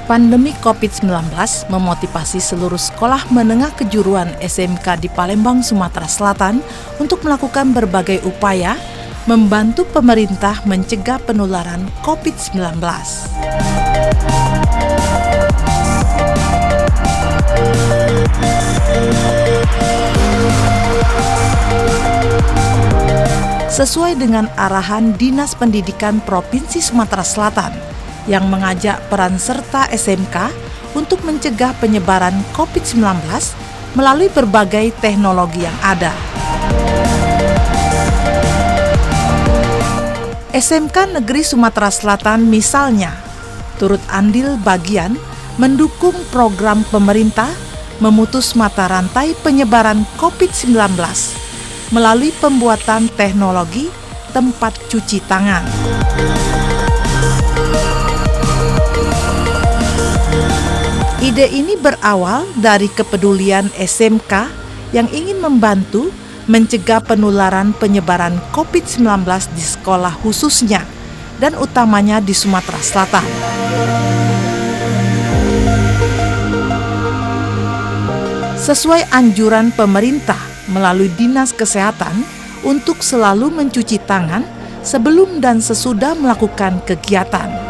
Pandemi COVID-19 memotivasi seluruh sekolah menengah kejuruan SMK di Palembang, Sumatera Selatan untuk melakukan berbagai upaya membantu pemerintah mencegah penularan COVID-19. Sesuai dengan arahan Dinas Pendidikan Provinsi Sumatera Selatan yang mengajak peran serta SMK untuk mencegah penyebaran COVID-19 melalui berbagai teknologi yang ada. SMK Negeri Sumatera Selatan misalnya turut andil bagian mendukung program pemerintah memutus mata rantai penyebaran COVID-19 melalui pembuatan teknologi tempat cuci tangan. Ide ini berawal dari kepedulian SMK yang ingin membantu mencegah penularan penyebaran COVID-19 di sekolah khususnya dan utamanya di Sumatera Selatan. Sesuai anjuran pemerintah melalui Dinas Kesehatan untuk selalu mencuci tangan sebelum dan sesudah melakukan kegiatan.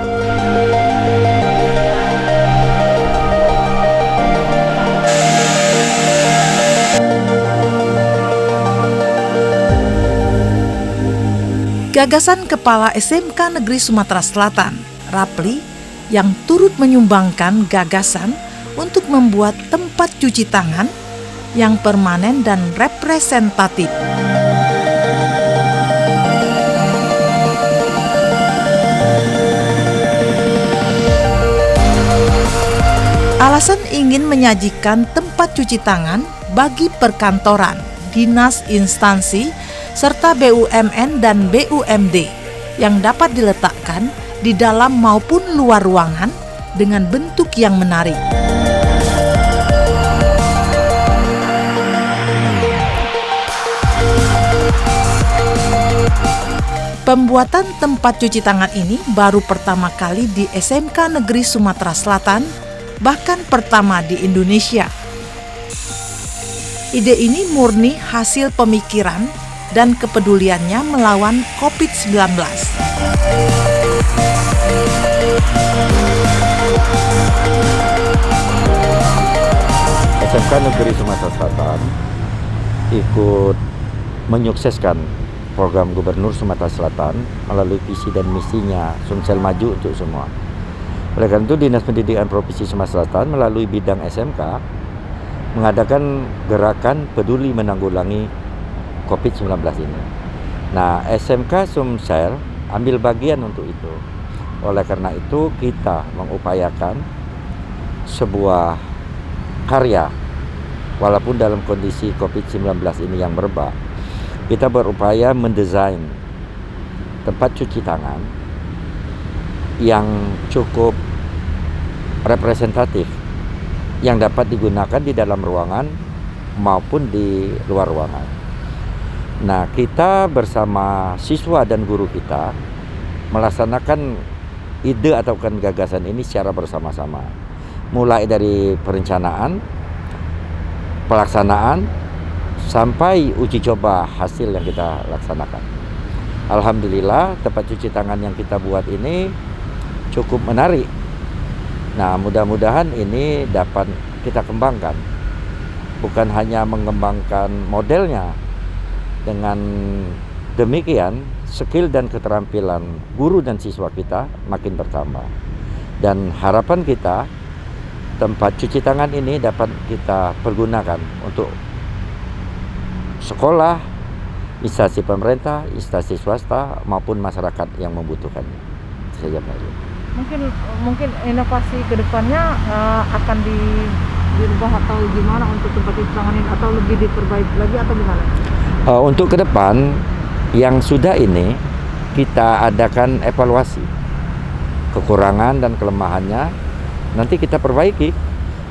Gagasan Kepala SMK Negeri Sumatera Selatan, Rapli, yang turut menyumbangkan gagasan untuk membuat tempat cuci tangan yang permanen dan representatif. Alasan ingin menyajikan tempat cuci tangan bagi perkantoran, dinas instansi, serta BUMN dan BUMD yang dapat diletakkan di dalam maupun luar ruangan dengan bentuk yang menarik. Pembuatan tempat cuci tangan ini baru pertama kali di SMK Negeri Sumatera Selatan, bahkan pertama di Indonesia. Ide ini murni hasil pemikiran dan kepeduliannya melawan COVID-19. SMK Negeri Sumatera Selatan ikut menyukseskan program Gubernur Sumatera Selatan melalui visi dan misinya Sumsel Maju untuk semua. Oleh karena itu, Dinas Pendidikan Provinsi Sumatera Selatan melalui bidang SMK mengadakan gerakan peduli menanggulangi COVID-19 ini. Nah, SMK Sumsel ambil bagian untuk itu. Oleh karena itu, kita mengupayakan sebuah karya, walaupun dalam kondisi COVID-19 ini yang merebak, kita berupaya mendesain tempat cuci tangan yang cukup representatif, yang dapat digunakan di dalam ruangan maupun di luar ruangan. Nah, kita bersama siswa dan guru kita melaksanakan ide atau gagasan ini secara bersama-sama. Mulai dari perencanaan, pelaksanaan, sampai uji coba hasil yang kita laksanakan. Alhamdulillah, tempat cuci tangan yang kita buat ini cukup menarik. Nah, mudah-mudahan ini dapat kita kembangkan. Bukan hanya mengembangkan modelnya, dengan demikian skill dan keterampilan guru dan siswa kita makin bertambah. Dan harapan kita, tempat cuci tangan ini dapat kita pergunakan untuk sekolah, instansi pemerintah, instansi swasta maupun masyarakat yang membutuhkannya. Itu saja, Pak. Mungkin inovasi kedepannya akan dirubah atau gimana untuk tempat cuci tangan ini, atau lebih diperbaiki lagi atau gimana? Untuk ke depan yang sudah ini kita adakan evaluasi kekurangan dan kelemahannya, nanti kita perbaiki.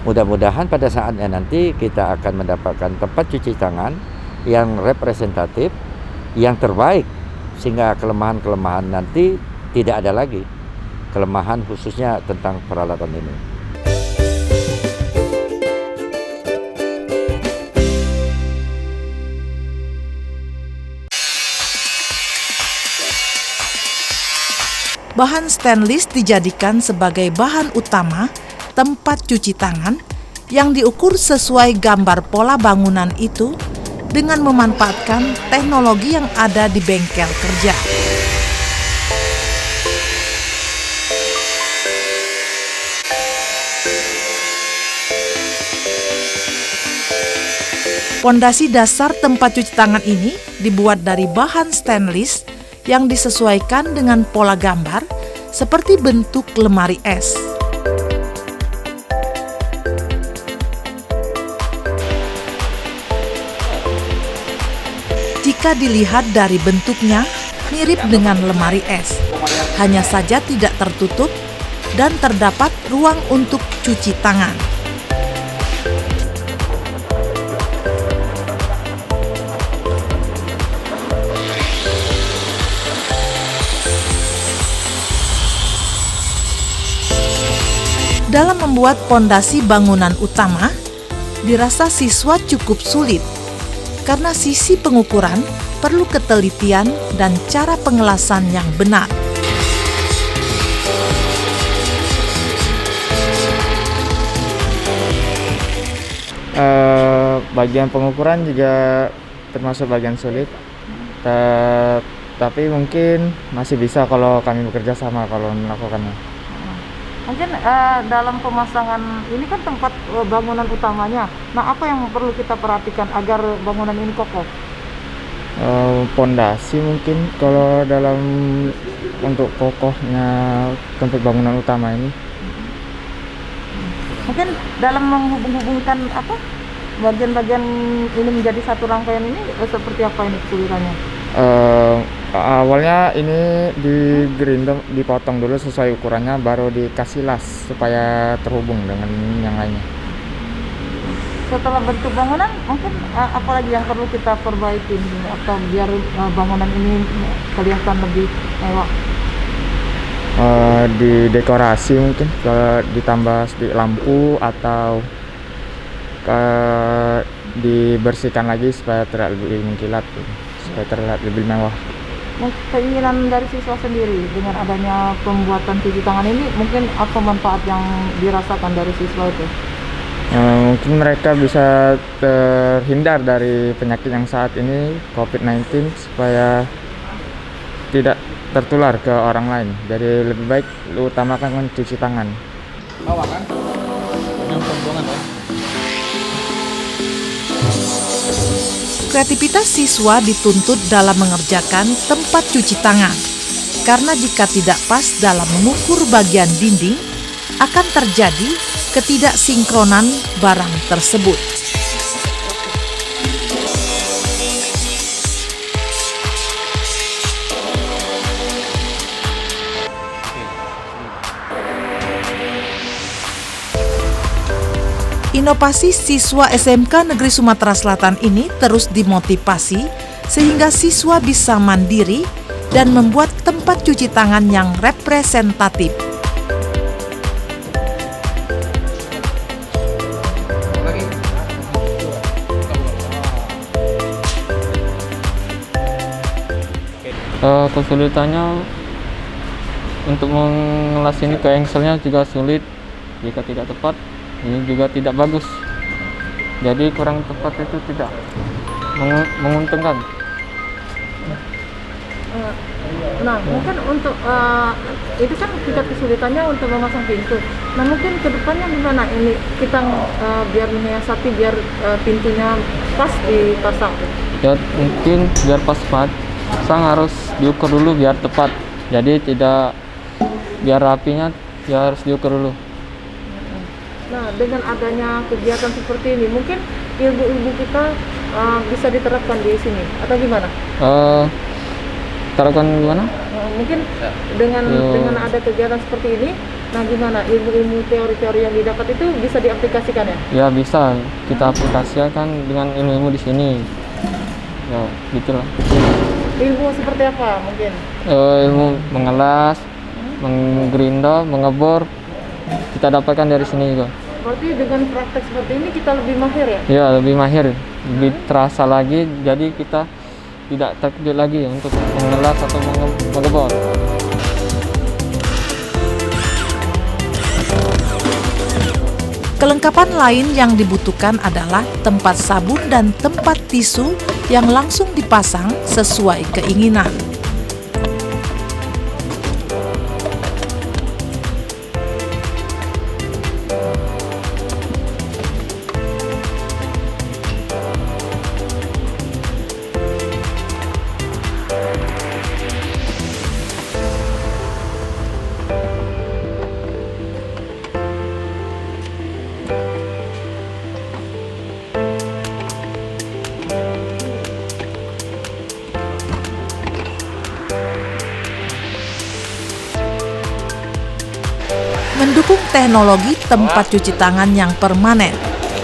Mudah-mudahan pada saatnya nanti kita akan mendapatkan tempat cuci tangan yang representatif, yang terbaik, sehingga kelemahan-kelemahan nanti tidak ada lagi. Kelemahan khususnya tentang peralatan ini. bahan stainless dijadikan sebagai bahan utama tempat cuci tangan yang diukur sesuai gambar pola bangunan itu dengan memanfaatkan teknologi yang ada di bengkel kerja. Pondasi dasar tempat cuci tangan ini dibuat dari bahan stainless yang disesuaikan dengan pola gambar seperti bentuk lemari es. Jika dilihat dari bentuknya, mirip dengan lemari es, hanya saja tidak tertutup dan terdapat ruang untuk cuci tangan. Dalam membuat pondasi bangunan utama, dirasa siswa cukup sulit karena sisi pengukuran perlu ketelitian dan cara pengelasan yang benar. Bagian pengukuran juga termasuk bagian sulit, tapi mungkin masih bisa kalau kami bekerja sama kalau melakukannya. Mungkin dalam pemasangan ini kan tempat bangunan utamanya. Nah, apa yang perlu kita perhatikan agar bangunan ini kokoh? Pondasi mungkin kalau dalam untuk kokohnya tempat bangunan utama ini. Mungkin dalam menghubung-hubungkan bagian-bagian ini menjadi satu rangkaian ini seperti apa ini kesulitannya? Awalnya ini dipotong dulu sesuai ukurannya, baru dikasih las supaya terhubung dengan yang lainnya. Setelah bentuk bangunan, mungkin apa lagi yang perlu kita perbaiki atau biar bangunan ini kelihatan lebih mewah? Di dekorasi mungkin, kalau ditambah sedikit lampu atau dibersihkan lagi supaya terlihat lebih mengkilat, supaya terlihat lebih mewah. Keinginan dari siswa sendiri dengan adanya pembuatan cuci tangan ini, mungkin apa manfaat yang dirasakan dari siswa itu? Mungkin mereka bisa terhindar dari penyakit yang saat ini COVID-19 supaya tidak tertular ke orang lain. Jadi lebih baik utamakan cuci tangan. Kan? Yang pembuangan ya. Kreativitas siswa dituntut dalam mengerjakan tempat cuci tangan, karena jika tidak pas dalam mengukur bagian dinding, akan terjadi ketidaksinkronan barang tersebut. Inovasi siswa SMK Negeri Sumatera Selatan ini terus dimotivasi sehingga siswa bisa mandiri dan membuat tempat cuci tangan yang representatif. Kesulitannya untuk mengelas ini ke engselnya juga sulit. Jika tidak tepat, ini juga tidak bagus, jadi kurang tepat itu tidak menguntungkan. Nah, mungkin untuk itu kan tingkat kesulitannya untuk memasang pintu. Nah, mungkin kedepannya gimana ini kita biar menyiasati biar pintunya pas dipasang? Ya mungkin biar pas pasang harus diukur dulu biar tepat, jadi tidak biar rapinya ya harus diukur dulu. Nah, dengan adanya kegiatan seperti ini, mungkin ilmu-ilmu kita bisa diterapkan di sini, atau gimana? Terapkan gimana? Mungkin dengan ada kegiatan seperti ini, nah gimana ilmu-ilmu teori-teori yang didapat itu bisa diaplikasikan ya? Ya bisa, kita aplikasikan dengan ilmu di sini. Ya, gitulah. Ilmu seperti apa mungkin? Ilmu mengelas, menggerinda, mengebor, kita dapatkan dari sini juga. Berarti dengan praktek seperti ini kita lebih mahir ya? Ya, lebih mahir, lebih terasa lagi, jadi kita tidak terkejut lagi untuk mengelas atau mengebor. Kelengkapan lain yang dibutuhkan adalah tempat sabun dan tempat tisu yang langsung dipasang sesuai keinginan. Mendukung teknologi tempat cuci tangan yang permanen,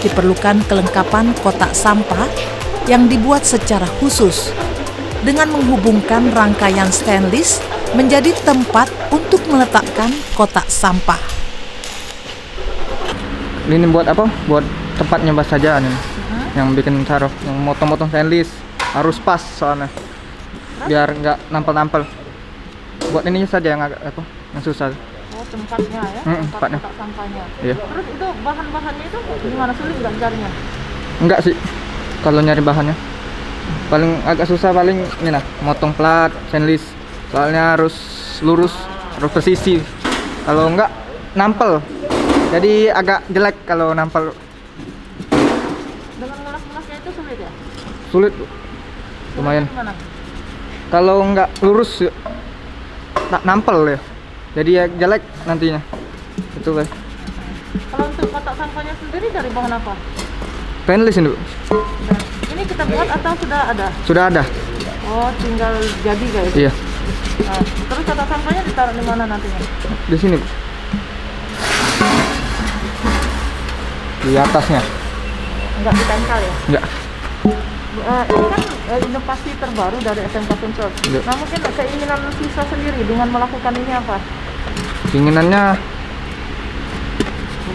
diperlukan kelengkapan kotak sampah yang dibuat secara khusus dengan menghubungkan rangkaian stainless menjadi tempat untuk meletakkan kotak sampah. Ini buat apa? Buat tempat nyembah saja nih. Yang bikin taruh, yang motong-motong stainless harus pas soalnya. Biar nggak nampel-nampel. Buat ininya saja yang agak apa? Yang susah. Oh, tempatnya ya, tempatnya. kotak sampahnya. Iya. Terus itu bahan-bahannya itu gimana, sulit nggak carinya? Enggak sih, kalau nyari bahannya. Paling agak susah paling ini nah, motong plat, stainless. Soalnya harus lurus, harus presisi. Kalau enggak nampel. Jadi agak jelek kalau nampel. Dengan ngelas-ngelasnya itu sulit ya? Sulit, Bu. Lumayan. Gimana? Kalau enggak lurus tak nampel ya. Jadi ya jelek nantinya. Itu guys. Kalau untuk kotak sampahnya sendiri dari bahan apa? Stainless ini, Bu. Ini kita buat atau sudah ada? Sudah ada. Oh, tinggal jadi guys. Iya. Nah, terus kotak sampahnya ditaruh di mana nantinya? Di sini, Bu. Di atasnya. Enggak ditempel ya? Enggak. Ini kan inovasi terbaru dari SMK Sumsel. Iya. Nah, mungkin keinginan siswa sendiri dengan melakukan ini apa? Keinginannya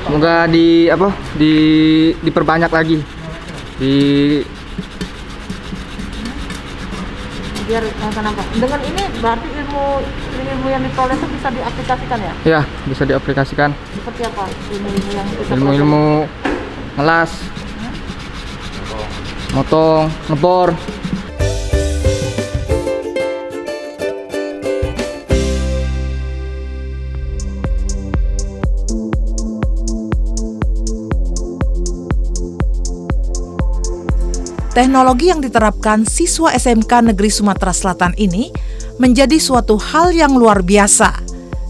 semoga diperbanyak lagi. Biar kenapa? Dengan ini berarti ilmu yang diperoleh itu bisa diaplikasikan ya? Ya, bisa diaplikasikan. Seperti apa ilmu-ilmu yang kita Ilmu-ilmu ngelas, motong, ngebor. Teknologi yang diterapkan siswa SMK Negeri Sumatera Selatan ini menjadi suatu hal yang luar biasa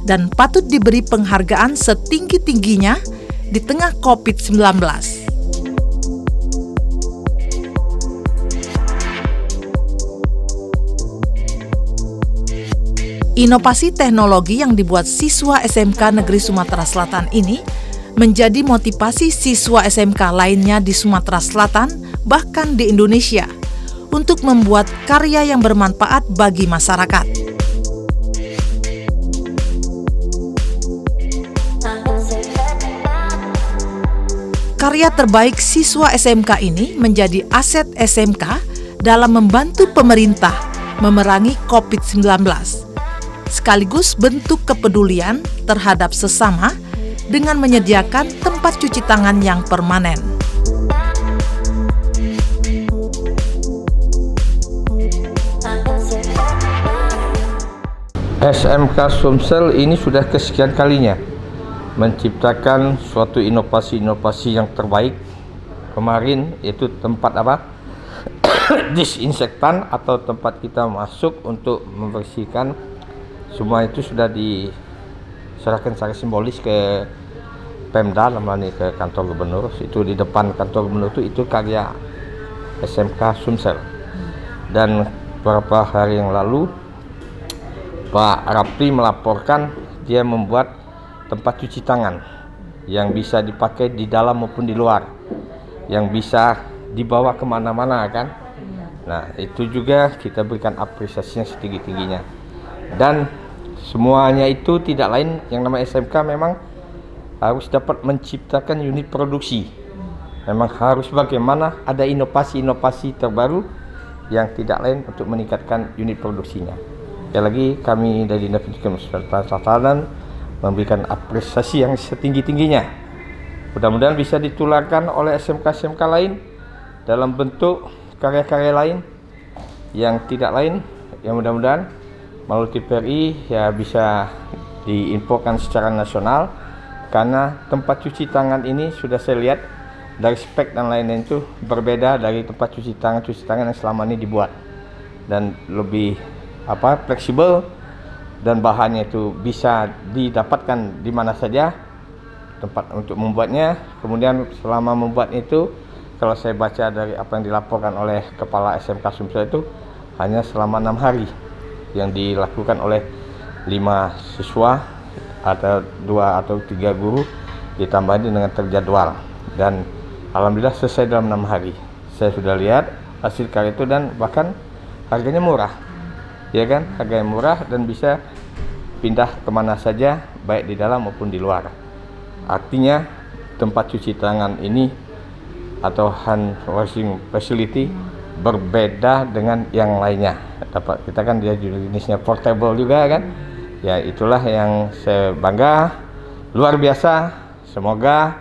dan patut diberi penghargaan setinggi-tingginya di tengah COVID-19. Inovasi teknologi yang dibuat siswa SMK Negeri Sumatera Selatan ini menjadi motivasi siswa SMK lainnya di Sumatera Selatan, bahkan di Indonesia, untuk membuat karya yang bermanfaat bagi masyarakat. Karya terbaik siswa SMK ini menjadi aset SMK dalam membantu pemerintah memerangi COVID-19, sekaligus bentuk kepedulian terhadap sesama dengan menyediakan tempat cuci tangan yang permanen. SMK Sumsel ini sudah kesekian kalinya menciptakan suatu inovasi-inovasi yang terbaik. Kemarin itu tempat disinfektan atau tempat kita masuk untuk membersihkan. Semua itu sudah diserahkan secara simbolis ke Pemda, namanya ke kantor gubernur. Itu di depan kantor gubernur itu karya SMK Sumsel. Dan beberapa hari yang lalu Pak Rapli melaporkan dia membuat tempat cuci tangan yang bisa dipakai di dalam maupun di luar, yang bisa dibawa kemana-mana kan. Nah itu juga kita berikan apresiasinya setinggi-tingginya. Dan semuanya itu tidak lain, yang namanya SMK memang harus dapat menciptakan unit produksi. Memang harus bagaimana ada inovasi-inovasi terbaru yang tidak lain untuk meningkatkan unit produksinya. Sekali lagi kami dari Dinas Pendidikan Sumatera Selatan memberikan apresiasi yang setinggi-tingginya Mudah-mudahan bisa ditularkan oleh SMK-SMK lain dalam bentuk karya-karya lain yang tidak lain, yang mudah-mudahan melalui TPRI ya bisa diinfokan secara nasional, karena tempat cuci tangan ini sudah saya lihat dari spek dan lain-lain itu berbeda dari tempat cuci tangan yang selama ini dibuat, dan lebih fleksibel, dan bahannya itu bisa didapatkan di mana saja tempat untuk membuatnya. Kemudian selama membuat itu, kalau saya baca dari apa yang dilaporkan oleh Kepala SMK Sumsel itu hanya selama 6 hari yang dilakukan oleh 5 siswa atau 2 atau 3 guru, ditambah dengan terjadwal, dan alhamdulillah selesai dalam 6 hari. Saya sudah lihat hasil karya itu, dan bahkan harganya murah, ya kan, harganya murah dan bisa pindah kemana saja baik di dalam maupun di luar. Artinya tempat cuci tangan ini atau hand washing facility berbeda dengan yang lainnya. Kita kan dia jenisnya portable juga kan. Ya itulah yang saya bangga, luar biasa. Semoga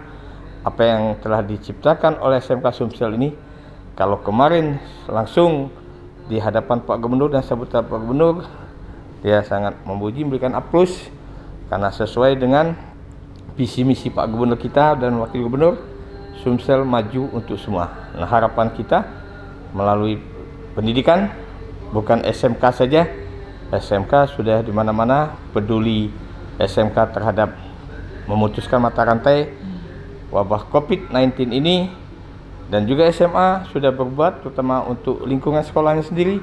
apa yang telah diciptakan oleh SMK Sumsel ini, kalau kemarin langsung di hadapan Pak Gubernur dan sambutan Pak Gubernur, dia sangat memuji, memberikan aplaus karena sesuai dengan visi misi Pak Gubernur kita dan Wakil Gubernur, Sumsel maju untuk semua. Nah, harapan kita melalui pendidikan, bukan SMK saja. SMK sudah di mana-mana peduli SMK terhadap memutuskan mata rantai wabah COVID-19 ini, dan juga SMA sudah berbuat terutama untuk lingkungan sekolahnya sendiri,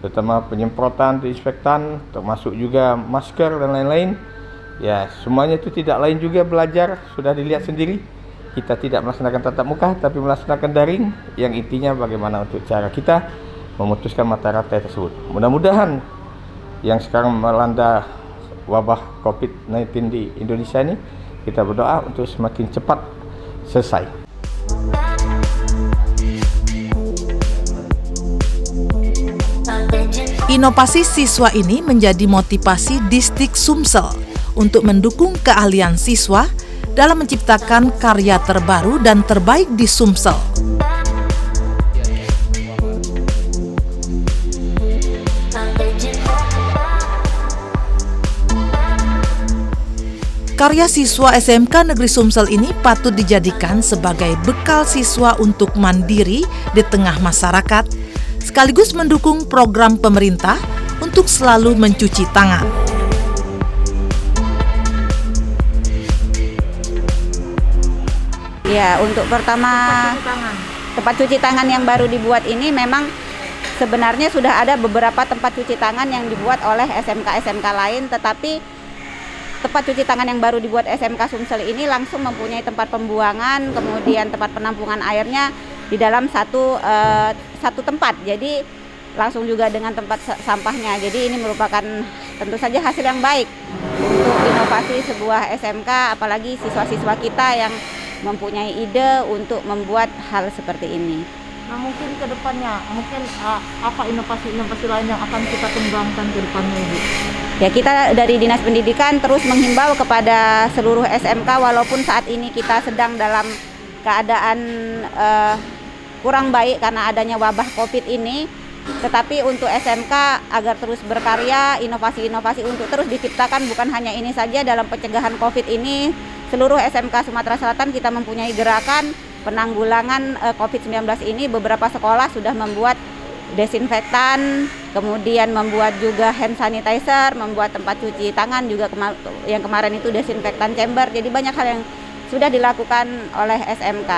terutama penyemprotan disinfektan, termasuk juga masker dan lain-lain. Ya, semuanya itu tidak lain juga belajar, sudah dilihat sendiri. Kita tidak melaksanakan tatap muka tapi melaksanakan daring, yang intinya bagaimana untuk cara kita memutuskan mata rantai tersebut. Mudah-mudahan yang sekarang melanda wabah COVID-19 di Indonesia ini, kita berdoa untuk semakin cepat selesai. Inovasi siswa ini menjadi motivasi Distrik Sumsel untuk mendukung keahlian siswa dalam menciptakan karya terbaru dan terbaik di Sumsel. Karya siswa SMK Negeri Sumsel ini patut dijadikan sebagai bekal siswa untuk mandiri di tengah masyarakat, sekaligus mendukung program pemerintah untuk selalu mencuci tangan. Ya, untuk pertama tempat cuci tangan yang baru dibuat ini memang sebenarnya sudah ada beberapa tempat cuci tangan yang dibuat oleh SMK-SMK lain, tetapi tempat cuci tangan yang baru dibuat SMK Sumsel ini langsung mempunyai tempat pembuangan, kemudian tempat penampungan airnya di dalam satu tempat. Jadi langsung juga dengan tempat sampahnya. Jadi ini merupakan tentu saja hasil yang baik untuk inovasi sebuah SMK, apalagi siswa-siswa kita yang mempunyai ide untuk membuat hal seperti ini. Nah, mungkin ke depannya, apa inovasi-inovasi lain yang akan kita kembangkan ke depannya, Ibu? Ya, kita dari Dinas Pendidikan terus menghimbau kepada seluruh SMK, walaupun saat ini kita sedang dalam keadaan kurang baik karena adanya wabah COVID ini, tetapi untuk SMK agar terus berkarya, inovasi-inovasi untuk terus diciptakan, bukan hanya ini saja dalam pencegahan COVID ini. Seluruh SMK Sumatera Selatan kita mempunyai gerakan penanggulangan COVID-19 ini. Beberapa sekolah sudah membuat desinfektan, kemudian membuat juga hand sanitizer, membuat tempat cuci tangan juga, yang kemarin itu desinfektan chamber. Jadi banyak hal yang sudah dilakukan oleh SMK.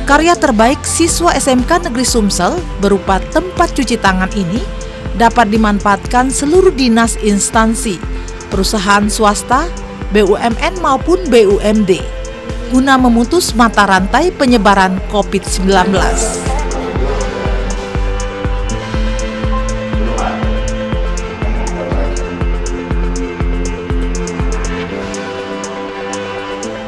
Karya terbaik siswa SMK Negeri Sumsel berupa tempat cuci tangan ini dapat dimanfaatkan seluruh dinas instansi, perusahaan swasta, BUMN maupun BUMD, guna memutus mata rantai penyebaran COVID-19.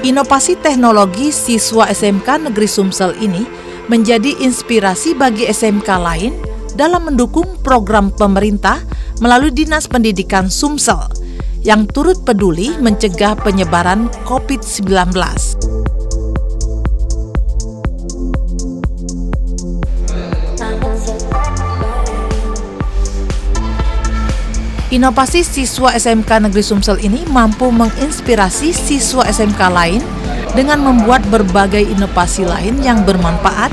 Inovasi teknologi siswa SMK Negeri Sumsel ini menjadi inspirasi bagi SMK lain dalam mendukung program pemerintah melalui Dinas Pendidikan Sumsel yang turut peduli mencegah penyebaran COVID-19. Inovasi siswa SMK Negeri Sumsel ini mampu menginspirasi siswa SMK lain dengan membuat berbagai inovasi lain yang bermanfaat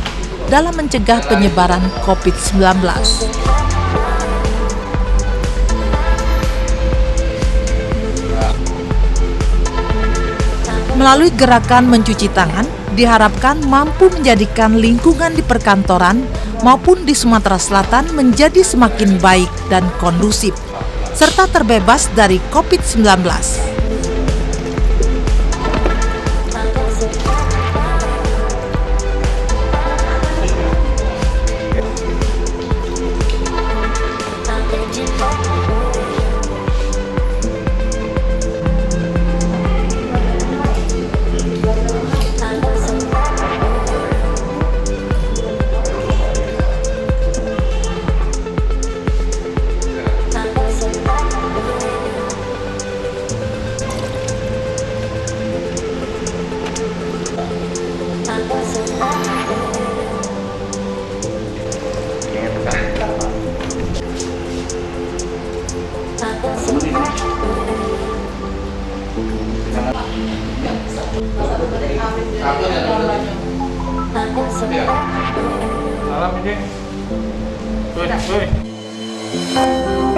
dalam mencegah penyebaran COVID-19. Melalui gerakan mencuci tangan, diharapkan mampu menjadikan lingkungan di perkantoran maupun di Sumatera Selatan menjadi semakin baik dan kondusif, serta terbebas dari COVID-19. Salam, Oke. Woi.